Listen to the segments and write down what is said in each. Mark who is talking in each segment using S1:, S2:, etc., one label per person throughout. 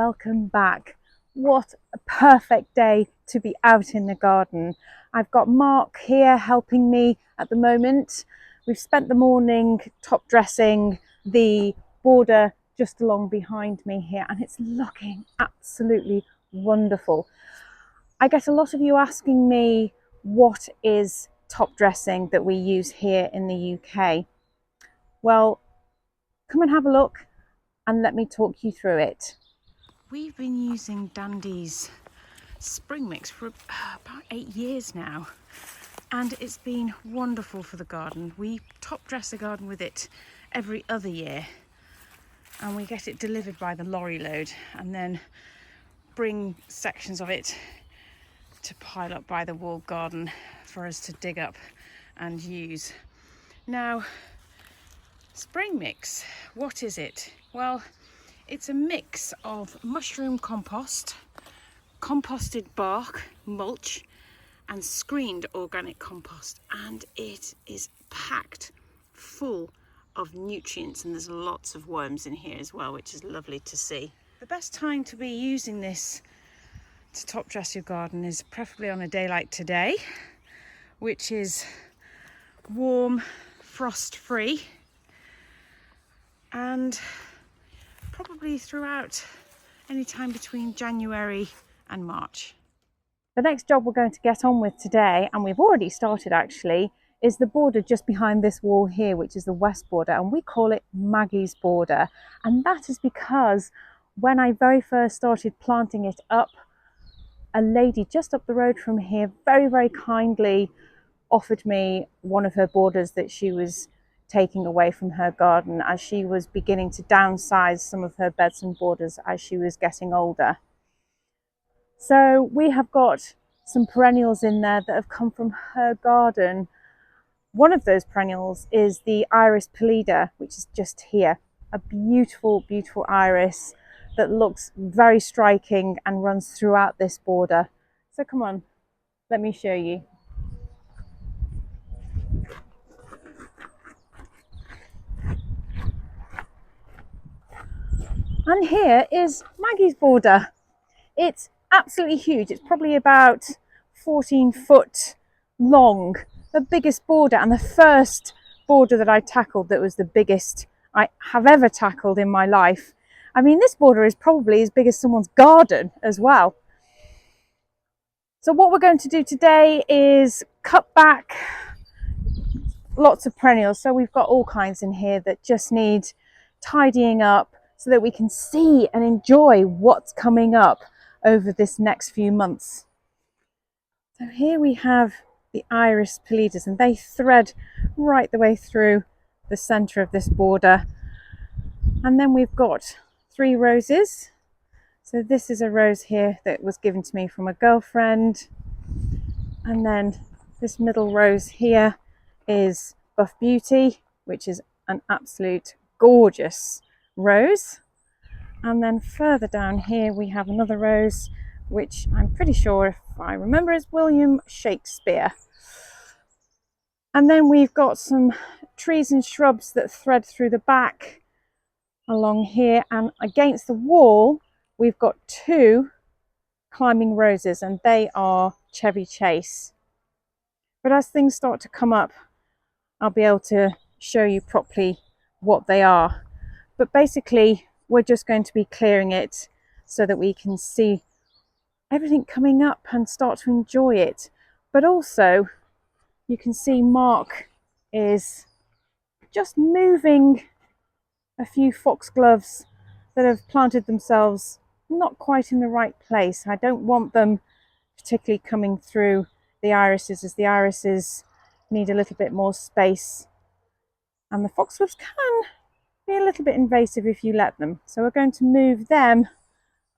S1: welcome back. What a perfect day to be out in the garden. I've got Mark here helping me at the moment. We've spent the morning top dressing the border just along behind me here, and it's looking absolutely wonderful. I get a lot of you asking me what is top dressing that we use here in the UK. Well, come and have a look and let me talk you through it. We've been using Dandys spring mix for about 8 years now, and it's been wonderful for the garden. We top dress the garden with it every other year, and we get it delivered by the lorry load and then bring sections of it to pile up by the walled garden for us to dig up and use. Now, spring mix, what is it? Well, it's a mix of mushroom compost, composted bark, mulch, and screened organic compost, and it is packed full of nutrients, and there's lots of worms in here as well, which is lovely to see. The best time to be using this to top dress your garden is preferably on a day like today, which is warm, frost free, and probably throughout any time between January and March. The next job we're going to get on with today, and we've already started actually, is the border just behind this wall here, which is the west border, and we call it Maggie's border. And that is because when I very first started planting it up, a lady just up the road from here very, very kindly offered me one of her borders that she was taking away from her garden as she was beginning to downsize some of her beds and borders as she was getting older. So we have got some perennials in there that have come from her garden. One of those perennials is the Iris pallida, which is just here. A beautiful, beautiful iris that looks very striking and runs throughout this border. So come on, let me show you. And here is Maggie's border. It's absolutely huge. It's probably about 14 foot long, the biggest border, and the first border that I tackled that was the biggest I have ever tackled in my life. I mean, this border is probably as big as someone's garden as well. So what we're going to do today is cut back lots of perennials. So we've got all kinds in here that just need tidying up so that we can see and enjoy what's coming up over this next few months. So here we have the Iris pallidas, and they thread right the way through the centre of this border. And then we've got 3 roses. So this is a rose here that was given to me from a girlfriend. And then this middle rose here is Buff Beauty, which is an absolute gorgeous rose. And then further down here we have another rose, which I'm pretty sure, if I remember, is William Shakespeare. And then we've got some trees and shrubs that thread through the back along here, and against the wall we've got 2 climbing roses, and they are Chevy Chase. But as things start to come up, I'll be able to show you properly what they are. But basically we're just going to be clearing it so that we can see everything coming up and start to enjoy it. But also you can see Mark is just moving a few foxgloves that have planted themselves not quite in the right place. I don't want them particularly coming through the irises, as the irises need a little bit more space, and the foxgloves can be a little bit invasive if you let them. So we're going to move them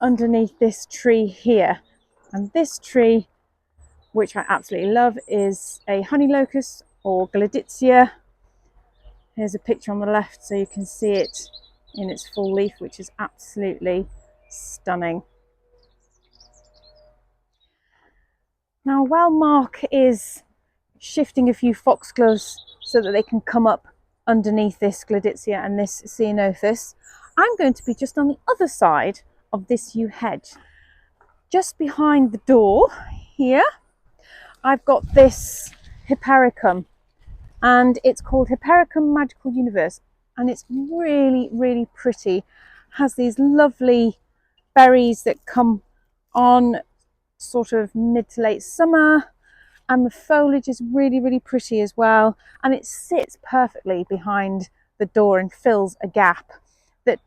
S1: underneath this tree here. And this tree, which I absolutely love, is a honey locust or gladitsia. Here's a picture on the left so you can see it in its full leaf, which is absolutely stunning. Now, while Mark is shifting a few foxgloves so that they can come up underneath this gladitsia and this ceanothus, I'm going to be just on the other side of this yew hedge. Just behind the door here, I've got this Hypericum, and it's called Hypericum Magical Universe, and it's really, really pretty. Has these lovely berries that come on sort of mid to late summer, and the foliage is really, really pretty as well, and it sits perfectly behind the door and fills a gap that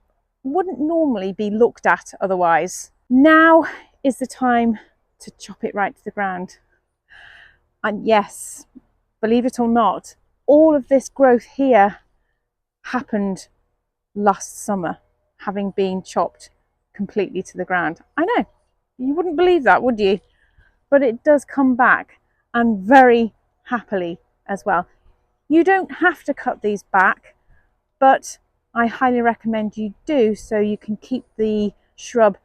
S1: wouldn't normally be looked at otherwise. Now is the time to chop it right to the ground. And yes, believe it or not, all of this growth here happened last summer, having been chopped completely to the ground. I know, you wouldn't believe that, would you? But it does come back, and very happily as well. You don't have to cut these back, but I highly recommend you do, so you can keep the shrub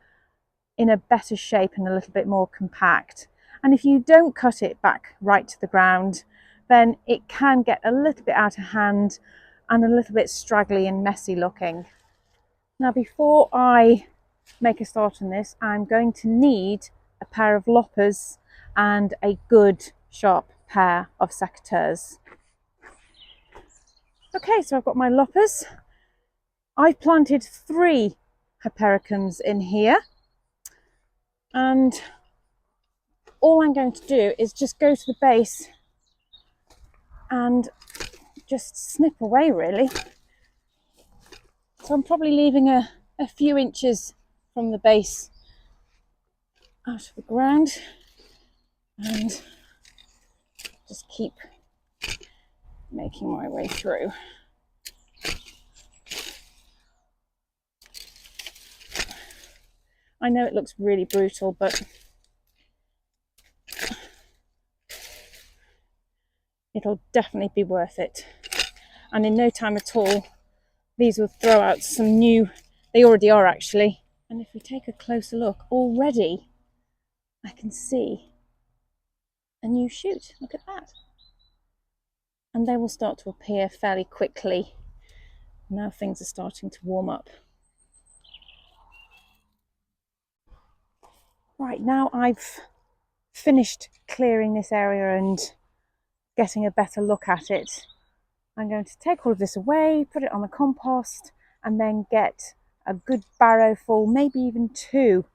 S1: in a better shape and a little bit more compact. And if you don't cut it back right to the ground, then it can get a little bit out of hand and a little bit straggly and messy looking. Now, before I make a start on this, I'm going to need a pair of loppers and a good sharp pair of secateurs. Okay, so I've got my loppers. I've planted 3 Hypericums in here, and all I'm going to do is just go to the base and just snip away, really. So I'm probably leaving a few inches from the base out of the ground, and just keep making my way through. I know it looks really brutal, but it'll definitely be worth it. And in no time at all, these will throw out some new, they already are actually. And if we take a closer look, already I can see a new shoot. Look at that. And they will start to appear fairly quickly. Now things are starting to warm up. Right, now I've finished clearing this area and getting a better look at it, I'm going to take all of this away, put it on the compost, and then get a good barrow full, maybe even 2,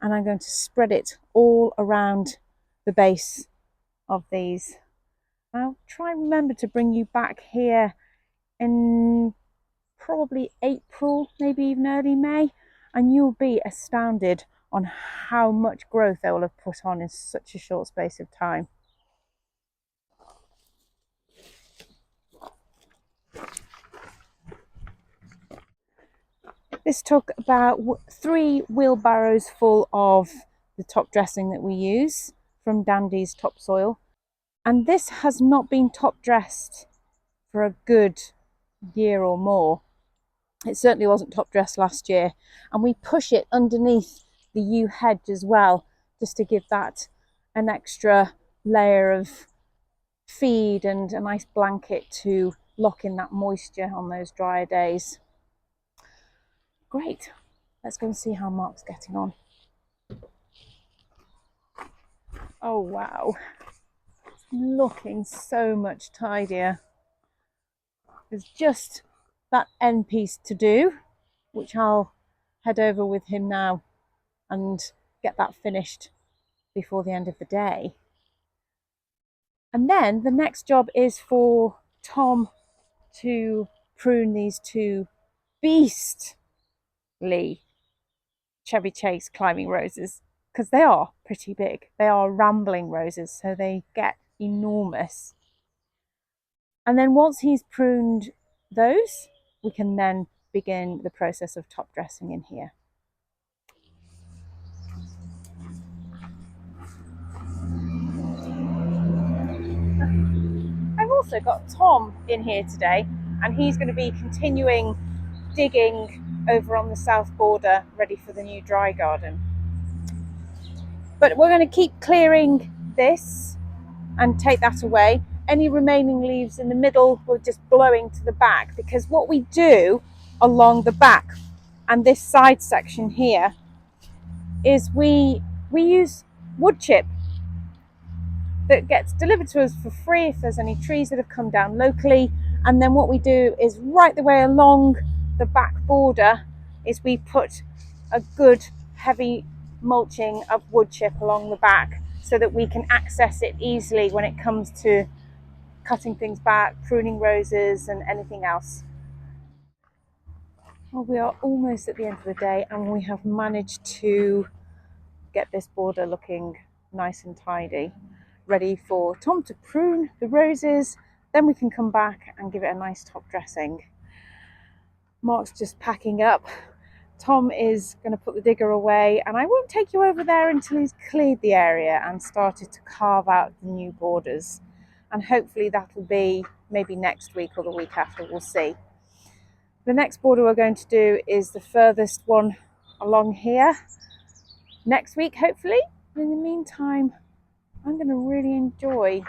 S1: and I'm going to spread it all around the base of these. I'll try and remember to bring you back here in probably April, maybe even early May, and you'll be astounded on how much growth they will have put on in such a short space of time. This took about 3 wheelbarrows full of the top dressing that we use from Dandys Topsoil, and this has not been top dressed for a good year or more. It certainly wasn't top dressed last year, and we push it underneath the yew hedge as well, just to give that an extra layer of feed and a nice blanket to lock in that moisture on those drier days. Great, let's go and see how Mark's getting on. Oh wow, it's looking so much tidier. There's just that end piece to do, which I'll head over with him now and get that finished before the end of the day. And then the next job is for Tom to prune these 2 beastly Chevy Chase climbing roses, because they are pretty big. They are rambling roses, so they get enormous. And then once he's pruned those, we can then begin the process of top dressing in here. I've also got Tom in here today, and he's going to be continuing digging over on the south border, ready for the new dry garden. But we're going to keep clearing this and take that away. Any remaining leaves in the middle we're just blowing to the back, because what we do along the back and this side section here is we use wood chip that gets delivered to us for free if there's any trees that have come down locally. And then what we do is right the way along the back border is we put a good heavy mulching of wood chip along the back so that we can access it easily when it comes to cutting things back, pruning roses and anything else. Well, we are almost at the end of the day and we have managed to get this border looking nice and tidy, ready for Tom to prune the roses. Then we can come back and give it a nice top dressing. Mark's just packing up. Tom is going to put the digger away, and I won't take you over there until he's cleared the area and started to carve out the new borders. And hopefully that'll be maybe next week or the week after, we'll see. The next border we're going to do is the furthest one along here next week, hopefully. In the meantime, I'm going to really enjoy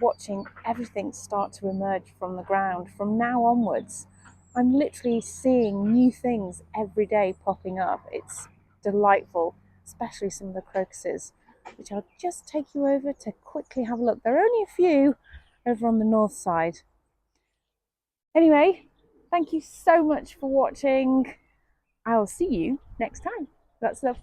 S1: watching everything start to emerge from the ground from now onwards. I'm literally seeing new things every day popping up. It's delightful, especially some of the crocuses, which I'll just take you over to quickly have a look. There are only a few over on the north side. Anyway, thank you so much for watching. I'll see you next time. That's love.